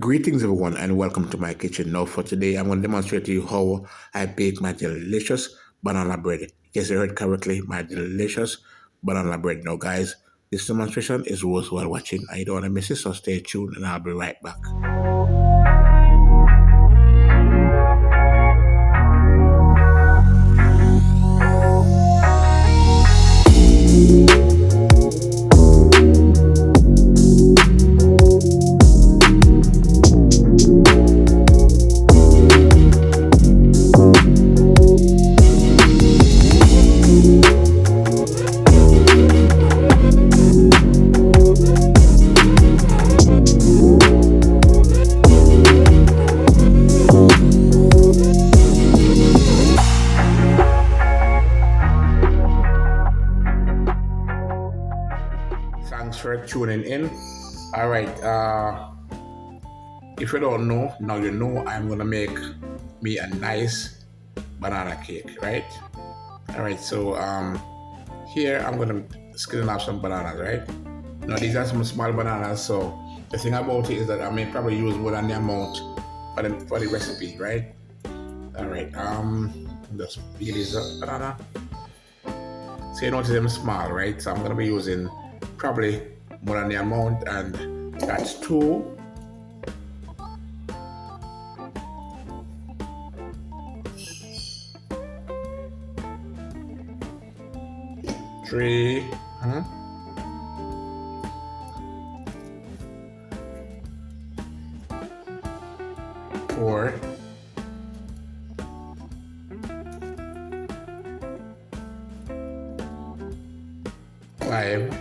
Greetings everyone and welcome to my kitchen. Now for today I'm going to demonstrate to you how I bake my delicious banana bread. Yes, you heard correctly, my delicious banana bread. Now guys, this demonstration is worthwhile watching. I don't want to miss it, so stay tuned and I'll be right back. Thanks for tuning in. All right. If you don't know, now you know I'm gonna make me a nice banana cake, right? All right. So here I'm gonna skin off some bananas, right? Now these are some small bananas. So the thing about it is that I may probably use more than the amount for the recipe, right? All right. Just peel this up banana. So you notice them small, right? So I'm gonna be using probably more than the amount, and that's 2, 3, 4, 5,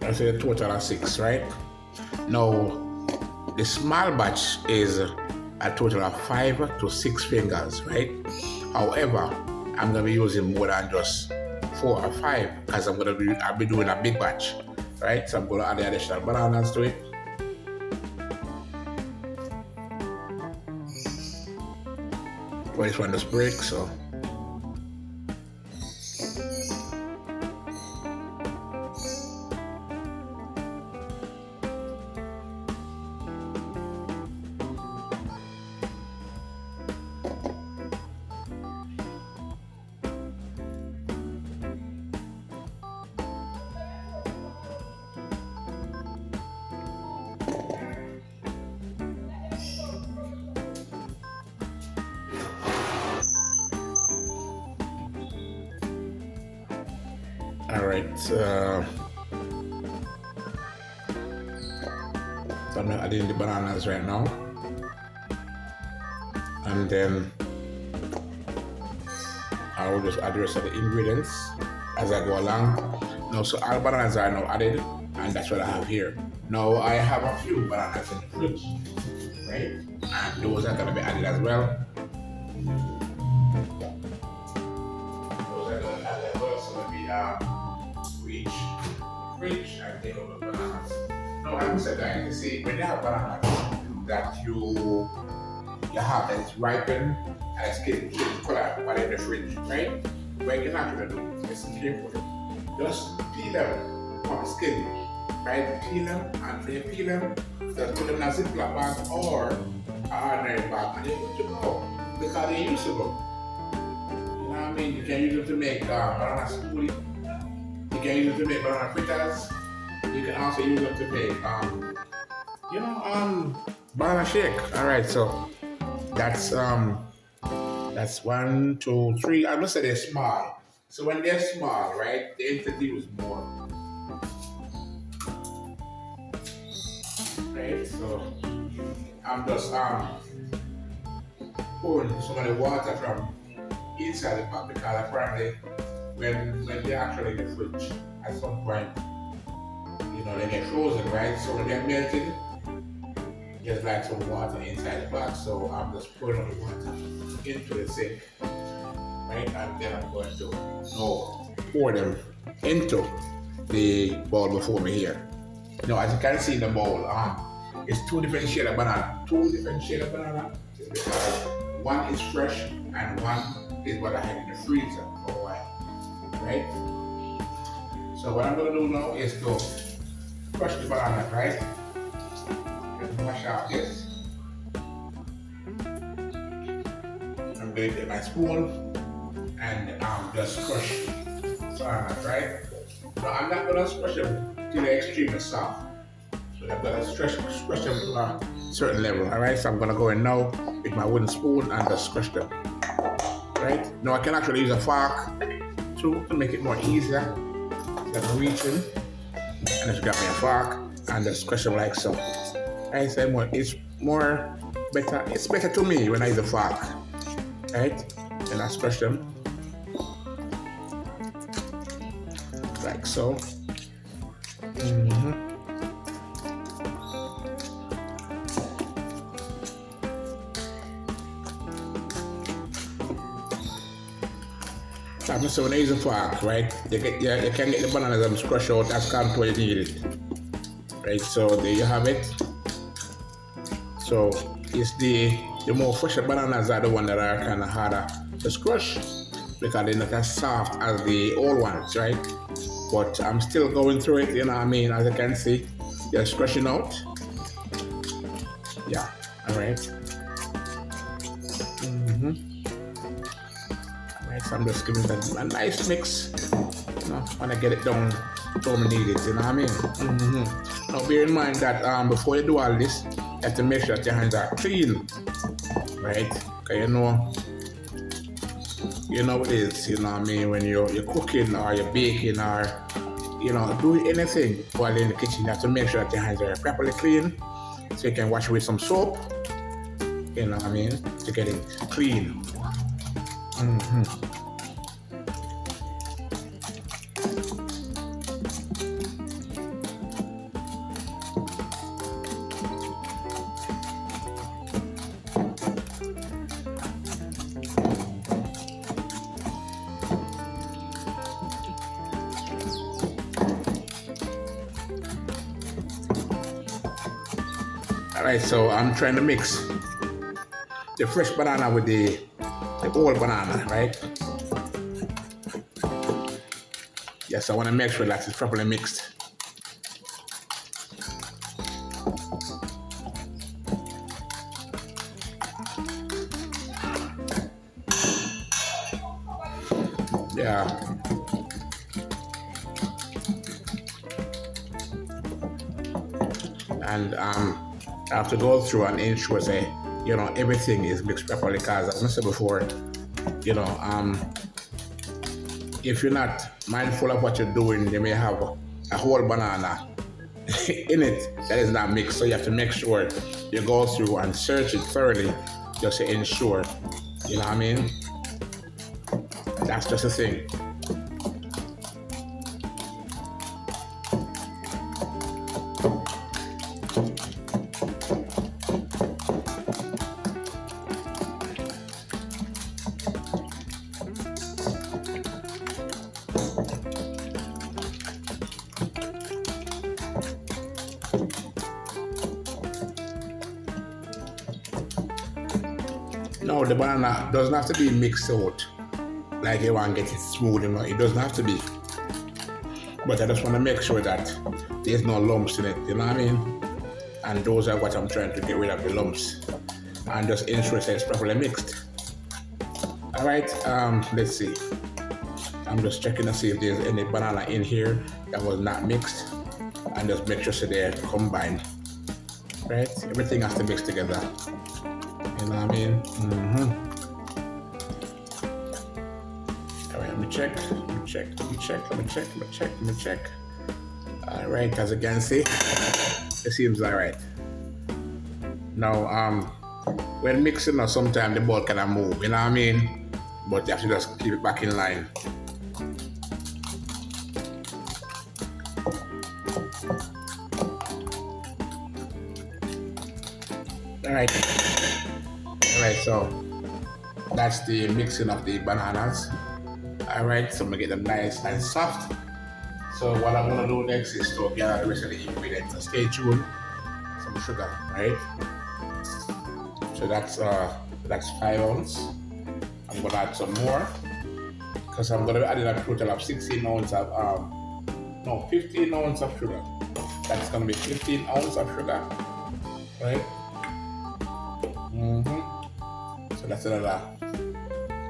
I say a total of 6, right? Now the small batch is a total of 5 to 6 fingers, right? However, I'm gonna be using more than just 4 or 5 because I'll be doing a big batch, right? So I'm gonna add the additional bananas to it. But this one just breaks, so all right. So I'm adding the bananas right now, and then I will just add the rest of the ingredients as I go along. Now, so all bananas are now added, and that's what I have here. Now I have a few bananas in the fridge, right? And those are gonna be added as well. Those are gonna be added as well, so let me reach the fridge and take out the bananas. Now, I must say that you see, when you have bananas that you have that is ripened and it's getting color while in the fridge, right? What you're not gonna do is careful. Just peel them from the skin, right? Peel them, and when you peel them, just put them in a Ziploc bag or an ordinary bag, and you're good to go because they're usable. You know what I mean? You can use them to make banana smoothie. You can use them to make banana fritters. You can also use them to make, banana shake. All right, so that's 1, 2, 3. I must say they're small. So when they're small, right, they introduce more. Right, so I'm just pouring some of the water from inside the pot because apparently when they're actually in the fridge at some point, they get frozen, right? So when they're melted, there's like some water inside the pot. So I'm just pouring the water into the sink, right? And then I'm going to now pour them into the bowl before me here. Now, as you can see in the bowl, it's 2 different shades of banana. 2 different shades of banana. One is fresh and one is what I had in the freezer for a while, right? So what I'm gonna do now is to crush the banana, right? Just mash out this. I'm gonna get my spoon and just crush bananas, right? Now I'm not gonna crush them to the extreme soft. So I'm gonna crush them to a certain level, alright? So I'm gonna go in now with my wooden spoon and just crush them. Right? Now I can actually use a fork too to make it more easier. So I'm reaching and just grab me a fork and just crush them like so. I say more, it's more better. It's better to me when I use a fork, right? And I crush them like so. So when I use a fork, right, you can get the bananas and crush out as come to where you need it. Right, so there you have it. So it's the more fresher bananas are the ones that are kind of harder to crush because they're not as soft as the old ones, right? But I'm still going through it, you know what I mean? As you can see, just crushing out. Yeah, all right. Right, so I'm just giving them a nice mix, you know, when I get it down to where I need it, you know what I mean? Now bear in mind that before you do all this, you have to make sure that your hands are clean, right? Because you know what it is, you know what I mean? When you're cooking or you're baking or, you know, doing anything while in the kitchen, you have to make sure that your hands are properly clean so you can wash with some soap, you know what I mean, to get it clean. Alright, so I'm trying to mix the fresh banana with the old banana, right? Yes, I want to make sure that it's properly mixed. Yeah. And I have to go through and ensure say, you know, everything is mixed properly because as I said before, you know, if you're not mindful of what you're doing, you may have a whole banana in it that is not mixed. So you have to make sure you go through and search it thoroughly just to ensure, you know what I mean? That's just a thing. No, the banana doesn't have to be mixed out like you want to get it smooth, you know. It doesn't have to be. But I just want to make sure that there's no lumps in it, you know what I mean? And those are what I'm trying to get rid of, the lumps. And just ensure that it's properly mixed. Alright, let's see. I'm just checking to see if there's any banana in here that was not mixed. And just make sure so they're combined. Right? Everything has to mix together. You know what I mean? Alright, let me check. Alright, as you can see, it seems alright. Now, when mixing, sometimes the ball can move, you know what I mean? But you have to just keep it back in line. Alright, so that's the mixing of the bananas. Alright, so I'm gonna get them nice and soft. So what I'm gonna do next is to get the rest of the ingredients. So stay tuned. Some sugar, right? So that's 5 ounces. I'm gonna add some more because I'm gonna be adding a total of 16 ounces of No, 15 ounces of sugar. That's gonna be 15 ounces of sugar, right? So that's another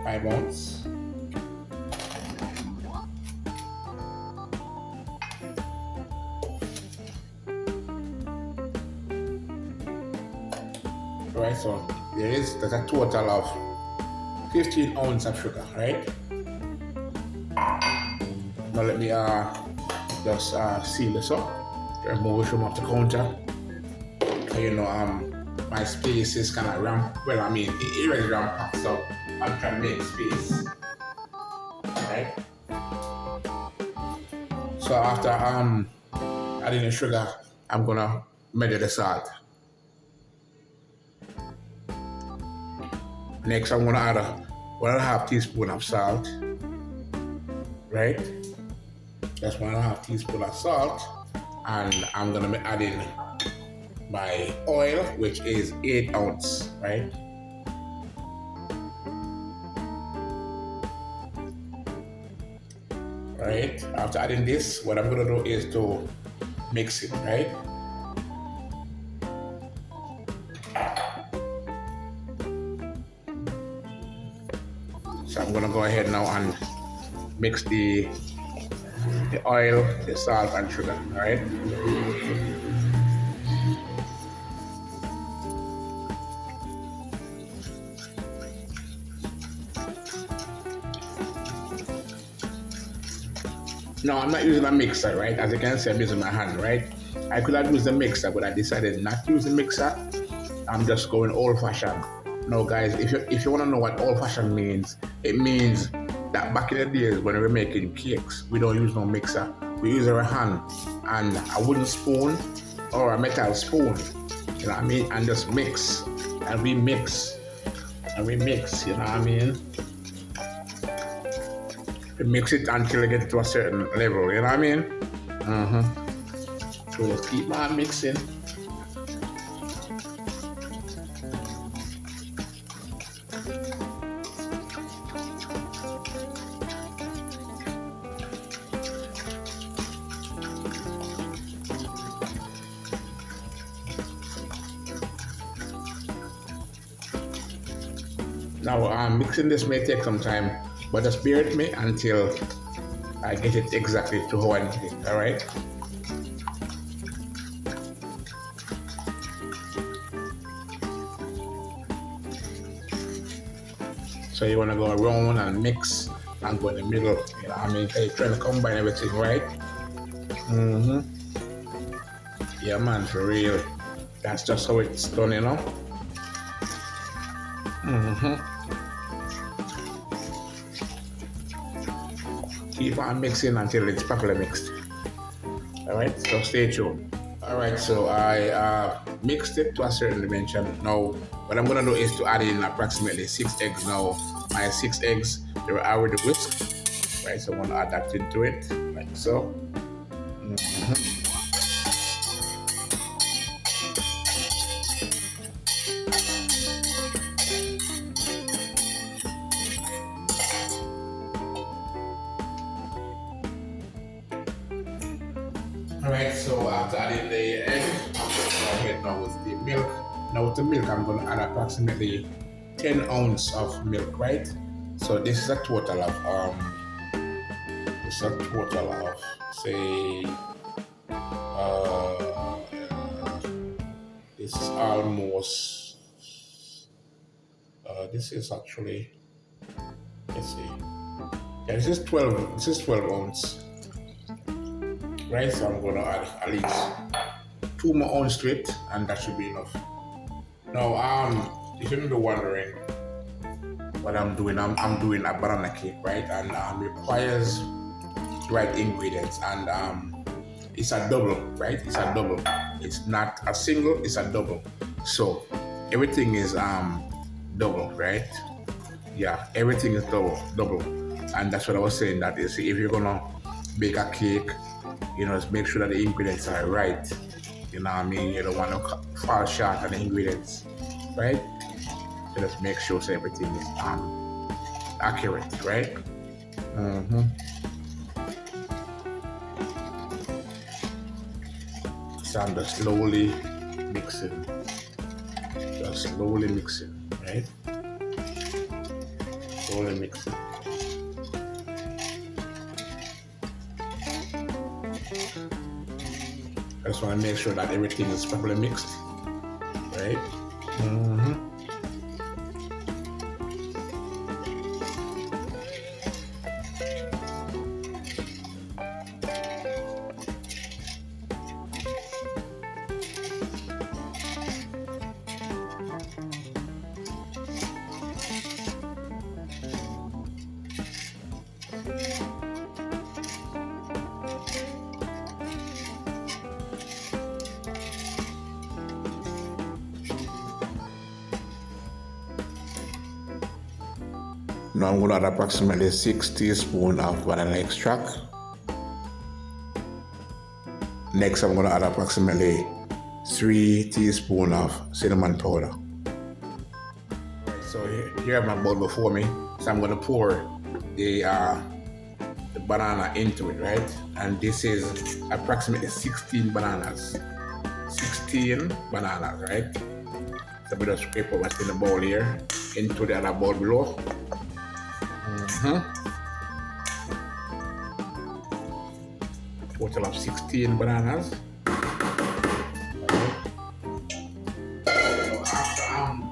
5 ounces. Right, so there's a total of 15 ounces of sugar, right? Now let me just seal this up. Remove it from off the counter. You know, my space is kind of ramp. Well, I mean, it already ramp packed, so I'm trying to make space, right? So after adding the sugar, I'm gonna measure the salt. Next, I'm gonna add a 1.5 teaspoon of salt, right? That's 1.5 teaspoon of salt, and I'm gonna be adding my oil, which is 8 ounces, right? Right. After adding this, what I'm gonna do is to mix it, right? So I'm gonna go ahead now and mix the oil, the salt, and sugar, all right? No, I'm not using a mixer, right? As you can see, I'm using my hand, right? I could have used a mixer, but I decided not to use a mixer. I'm just going old-fashioned. No, guys, if you want to know what old-fashioned means, it means that back in the days when we were making cakes, we don't use no mixer. We use our hand and a wooden spoon or a metal spoon, you know what I mean? And just mix, and we mix, and we mix, you know what I mean? We mix it until it gets to a certain level, you know what I mean? So just keep on mixing. Now, mixing this may take some time, but just bear with me until I get it exactly to how I need it, all right? So you want to go around and mix and go in the middle, you know what I mean? So you're trying to combine everything, right? Yeah, man, for real. That's just how it's done, you know? Keep on mixing until it's properly mixed. All right, so stay tuned. All right, so I mixed it to a certain dimension. Now, what I'm gonna do is to add in approximately 6 eggs. Now, my 6 eggs, they were already whisked, right? So I'm gonna add that into it, like so. All right, so after adding the egg, I'm going to go ahead now with the milk. Now with the milk, I'm going to add approximately 10 ounces of milk, right? So this is a total of say this is almost this is actually, let's see, yeah, this is 12 ounces, right? So I'm gonna add at least 2 more ounces to it, and that should be enough. Now, if you're wondering what I'm doing, I'm doing a banana cake, right? And requires the right ingredients, and it's a double, right? It's a double. It's not a single, it's a double. So everything is double, right? Yeah, everything is double. And that's what I was saying, that is, if you're gonna bake a cake, you know, just make sure that the ingredients are right. You know what I mean? You don't want to fall short on the ingredients, right? So just make sure so everything is accurate, right? So I'm just slowly mixing, right? Slowly mixing. I just want to make sure that everything is properly mixed, right? Mm-hmm. Now I'm going to add approximately 6 teaspoons of vanilla extract. Next, I'm going to add approximately 3 teaspoons of cinnamon powder. So here I have my bowl before me. So I'm going to pour the banana into it, right? And this is approximately 16 bananas. 16 bananas, right? So we just scrape over what's in the bowl here into the other bowl below. Total of 16 bananas. So after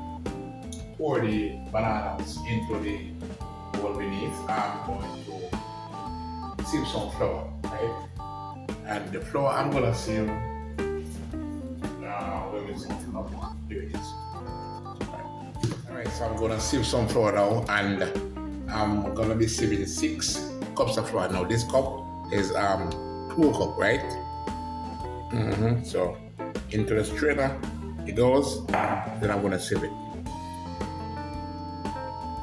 pour the bananas into the bowl beneath, I'm going to sieve some flour, right? And the flour I'm gonna sieve. Here it is. Alright, so I'm gonna sieve some flour now, and I'm gonna be sieving 6 cups of flour. Now this cup is 2 cup, right? So into the strainer it goes, then I'm gonna sieve it.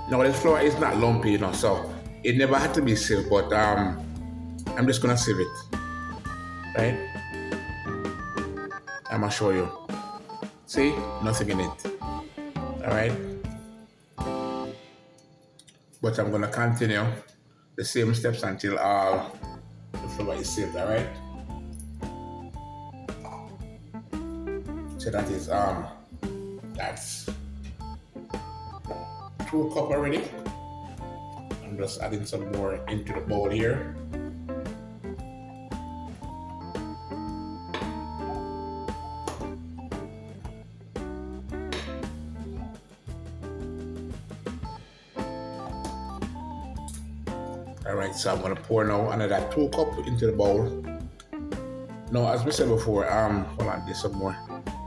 Now this flour is not lumpy, you know, so it never had to be sieved, but I'm just gonna sieve it, right? I'm gonna show you. See, nothing in it. All right, but I'm gonna continue the same steps until the flour is sieved. All right. So that is that's 2 cups already. I'm just adding some more into the bowl here. Alright, so I'm gonna pour now another 2 cups into the bowl. Now, as we said before, hold on, there's some more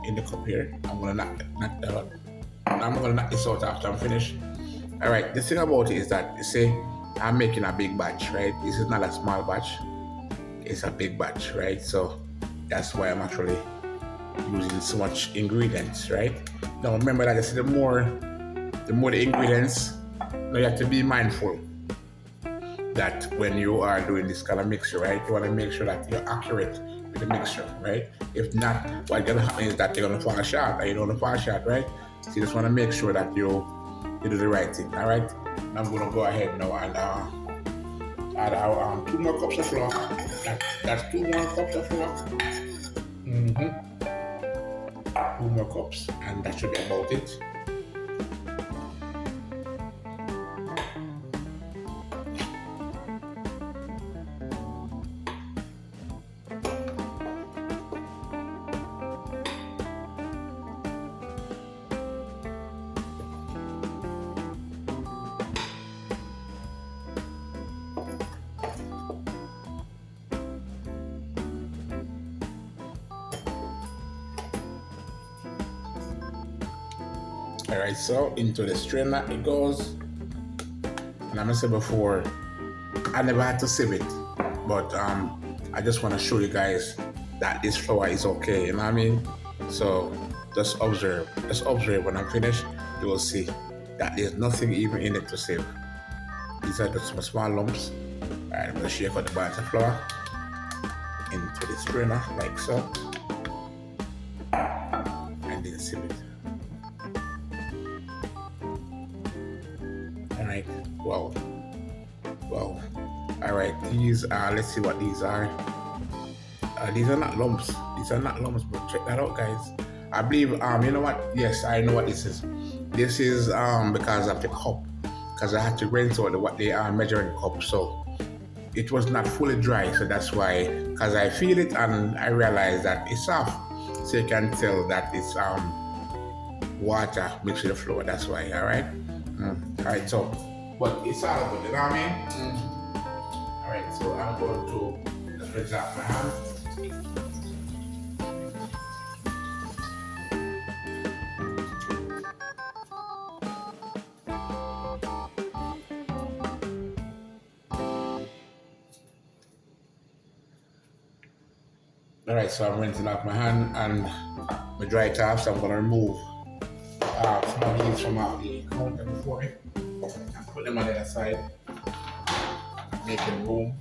in the cup here. I'm gonna knock that out. I'm gonna knock this out after I'm finished. Alright, the thing about it is that, you see, I'm making a big batch, right? This is not a small batch, it's a big batch, right? So that's why I'm actually using so much ingredients, right? Now remember that I said the more the ingredients, now you have to be mindful that when you are doing this kind of mixture, right, you want to make sure that you're accurate with the mixture, right? If not, what's gonna happen is that you're gonna fall short, and you don't want to fall short, right? So you just want to make sure that you do the right thing, all right? I'm gonna go ahead now and add 2 more cups of flour. That's 2 more cups of flour. 2 more cups, and that should be about it. Alright, so into the strainer it goes. And I'm gonna say before, I never had to sieve it, but I just want to show you guys that this flour is okay, you know what I mean? So just observe when I'm finished, you will see that there's nothing even in it to sieve. These are just some small lumps. Alright, I'm gonna shake out the balance of flour into the strainer like so, and then sieve it. Alright, well, alright, these are, let's see what these are. These are not lumps, These are not lumps, but check that out, guys. I believe you know what? Yes, I know what this is. This is because of the cup, because I had to rinse out what they are measuring cup, so it was not fully dry, so that's why. Because I feel it and I realize that it's soft, so you can tell that it's water mixed with the flour. That's why. All right. All right. So, but it's all good. You know what I mean? All right. So I'm going to just rinse out my hand. All right, so I'm rinsing off my hand and I dry it off, so I'm gonna remove some of these from off the counter before me and put them on the other side, making room.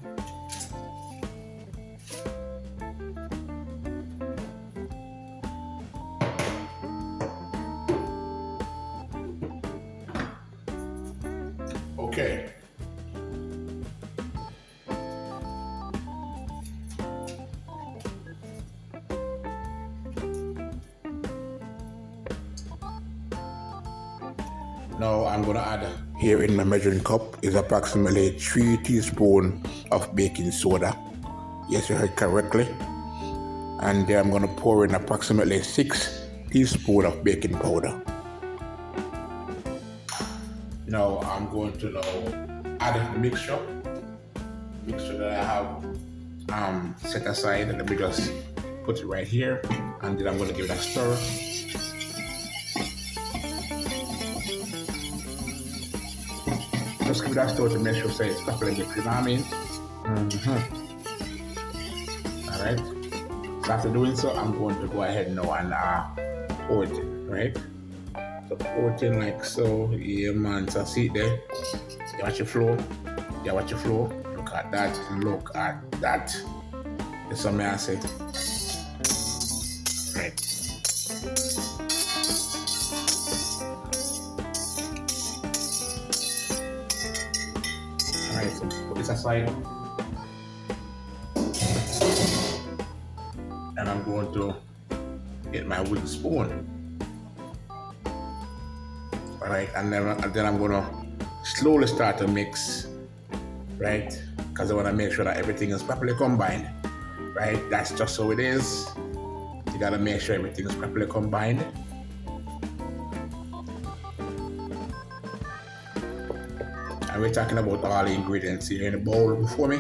Okay. Now I'm gonna add here in my measuring cup is approximately 3 teaspoons of baking soda. Yes, you heard correctly. And then I'm gonna pour in approximately 6 teaspoons of baking powder. Now I'm going to now add the mixture that I have set aside. Let me just put it right here, and then I'm gonna give it a stir. Just give it a stir to make sure it's properly mixed, you know what I mean? Alright. So after doing so, I'm going to go ahead now and pour it in, right? So pour it in like so. Yeah man, so see it there. You watch your flow. You watch your flow. Look at that. Look at that. That's what I say. Right. Alright, so put this aside. And I'm going to get my wooden spoon. Alright, and then I'm going to slowly start to mix, right? Because I want to make sure that everything is properly combined, right? That's just how it is. You got to make sure everything is properly combined. And we're talking about all the ingredients here in the bowl before me.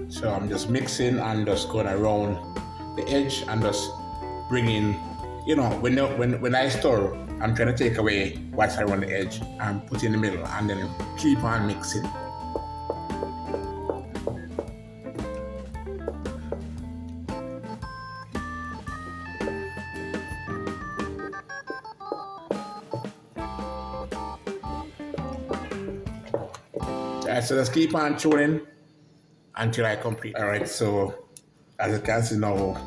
So I'm just mixing and just going around the edge and just bringing, you know, when I stir, I'm trying to take away what's around the edge and put in the middle and then keep on mixing. Alright, so just keep on tuning until I complete. Alright, so as you can see now,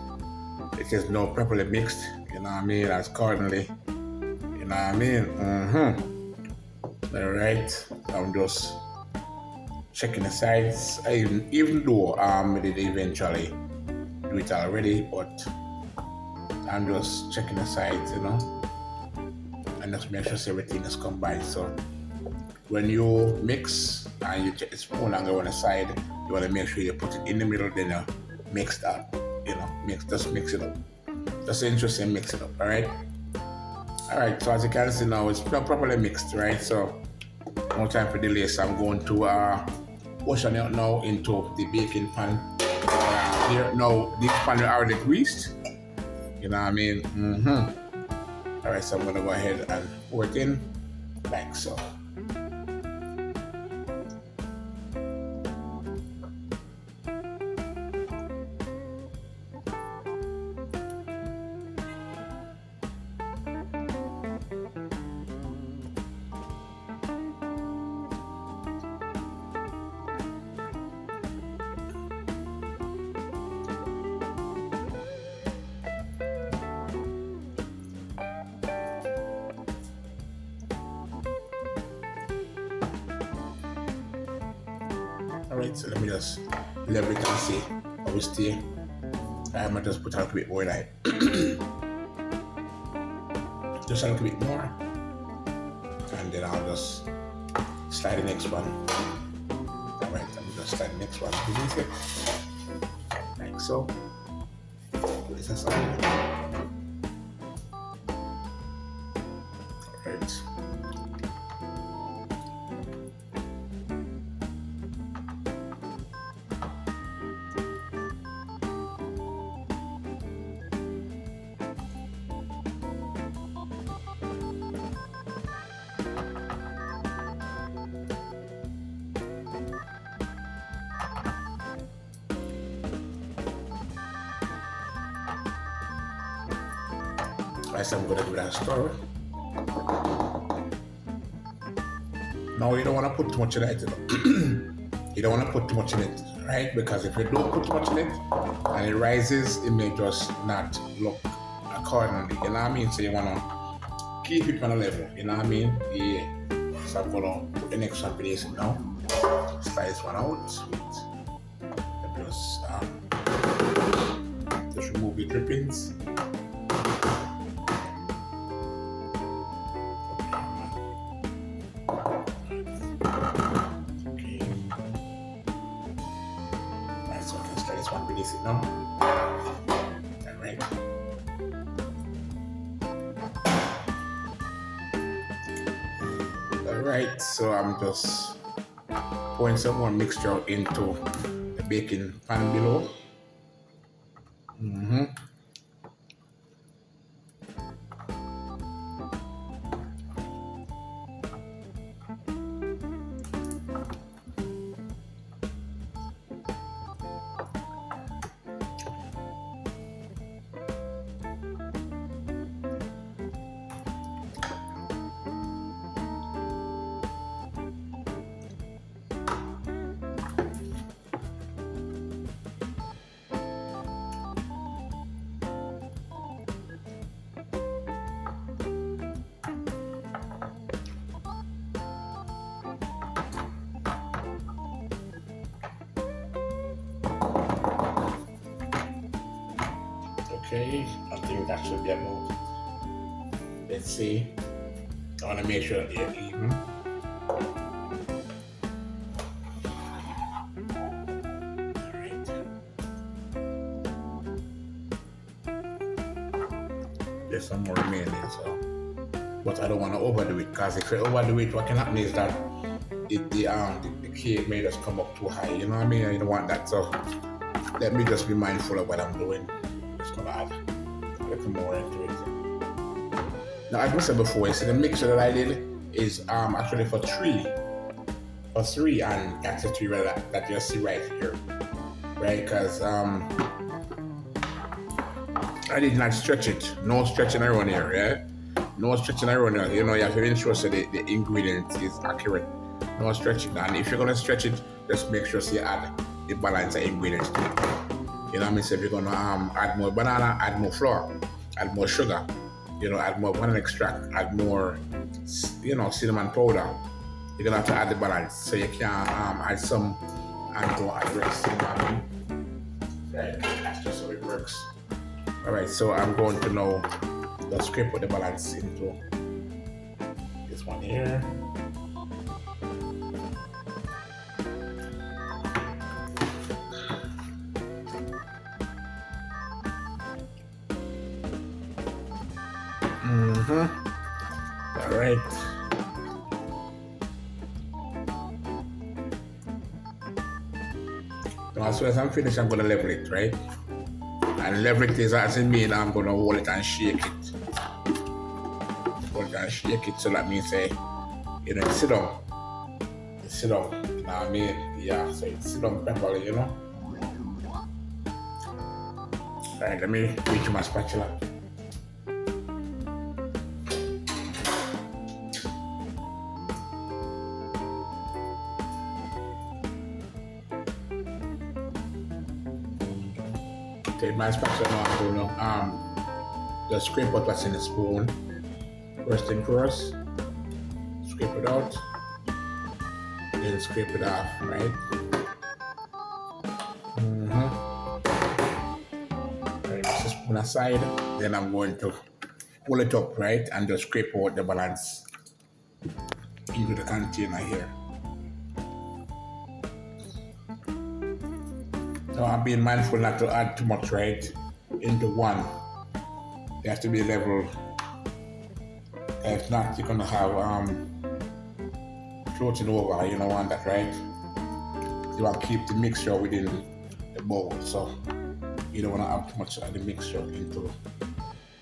it is now properly mixed, you know what I mean, as accordingly, you know what I mean. Alright, I'm just checking the sides, even though I did eventually do it already, but I'm just checking the sides, you know, and just make sure everything is combined. So when you mix and you take the spoon and go on the side, you want to make sure you put it in the middle, then you mix that, you know, just mix it up. Just interesting, mix it up, alright? Alright, so as you can see now, it's properly mixed, right? So no time for delay, so I'm going to portion it now into the baking pan. Here, now, this pan is already greased, you know what I mean? Alright, so I'm going to go ahead and pour it in, like so. Alright, so let me just level it and see how we stay. I might just put a little bit more like just a little bit more, and then I'll just slide the next one. Alright, I'm just slide the next one beneath it, like so. This is all. Alright. First, I'm gonna do that stir. Now you don't want to put too much in it. You don't want to put too much in it, right? Because if you don't put too much in it and it rises, it may just not look accordingly. You know what I mean? So you want to keep it on a level. You know what I mean? Yeah. So I'm gonna put the next one beneath it now. Slice one out. Just remove the drippings. Beneath it now. Alright. Alright, so I'm just pouring some more mixture into the baking pan below. Okay, I think that should be about. Let's see. I want to make sure that they're even. Alright. There's some more remaining, so. But I don't want to overdo it, because if you overdo it, what can happen is that the cake may just come up too high. You know what I mean? I don't want that, so let me just be mindful of what I'm doing. Just gonna add a little more into it. Now, as I said before, you see the mixture that I did is actually for three, and that's the three that you see right here, right? Because I did not stretch it. No stretching around here, yeah? No stretching around here. You know, you have to ensure so the ingredient is accurate. No stretching, and if you're gonna stretch it, just make sure so you add the balance of ingredients to it. You know what I mean? So if you're gonna add more banana, add more flour, add more sugar, you know, add more vanilla extract, add more, you know, cinnamon powder. You're gonna have to add the balance. So you can add some and go add the rest. You know what I mean? Right. That's just how it works. All right. So I'm going to now just scrape put the balance into this one here. All right. Now, as soon as I'm finished, I'm gonna level it, right? And level it is as in mean I'm gonna hold it and shake it. Hold it and shake it, so that means say, you know, sit down. You know what I mean? Yeah, so it sit down properly, you know. All right, let me reach my spatula. Take my spatula now, I'm gonna just scrape out what's in the spoon. First thing first, scrape it out, then scrape it off, right? Mm-hmm. Right, just a spoon aside. Then I'm going to pull it up, right, and just scrape out the balance into the container here. So I'm being mindful not to add too much, right, into one. It has to be level. If not, you're gonna have floating over. You don't want that, right? You want to keep the mixture within the bowl, so you don't want to add too much of the mixture into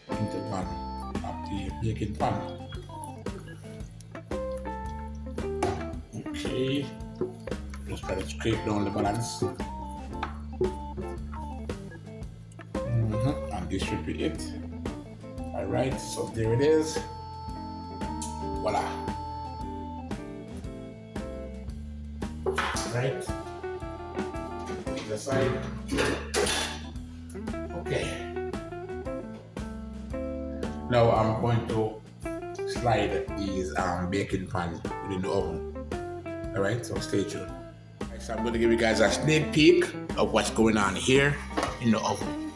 pan of the baking pan. Okay, just try to scrape down the balance. And this should be it. All right, so there it is. Voila. Right. Take the side. Okay. Now I'm going to slide these baking pan within the oven. All right, so stay tuned. Right, so I'm going to give you guys a sneak peek of what's going on here in the oven.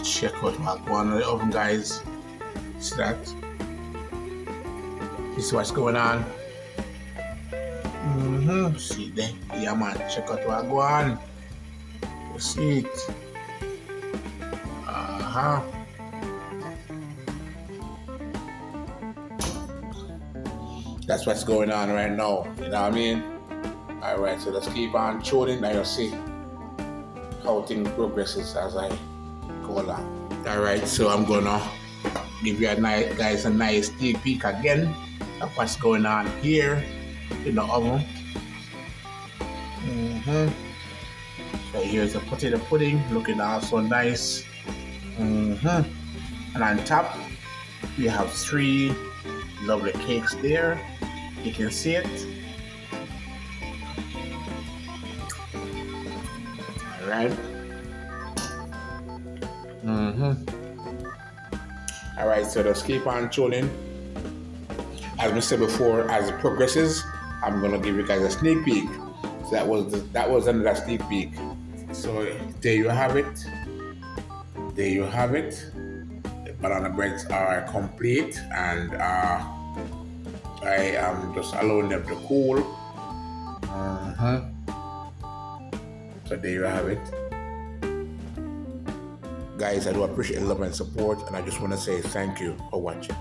Check out what's going on in the oven, guys. See that? This is what's going on. See there? Yeah, man. Check out what's going on. You see it? That's what's going on right now. You know what I mean? All right, so let's keep on tuning and you'll see how things progresses as I go along. All right, so I'm gonna give you guys a nice sneak peek again of what's going on here in the oven. So here's the potato pudding, looking also nice. And on top, we have 3 lovely cakes there. You can see it. All right. All right, so let's keep on tuning. As we said before, as it progresses, I'm gonna give you guys a sneak peek. So that was another sneak peek. So there you have it. There you have it. The banana breads are complete, and I am just allowing them to cool. So there you have it. Guys, I do appreciate the love and support, and I just want to say thank you for watching.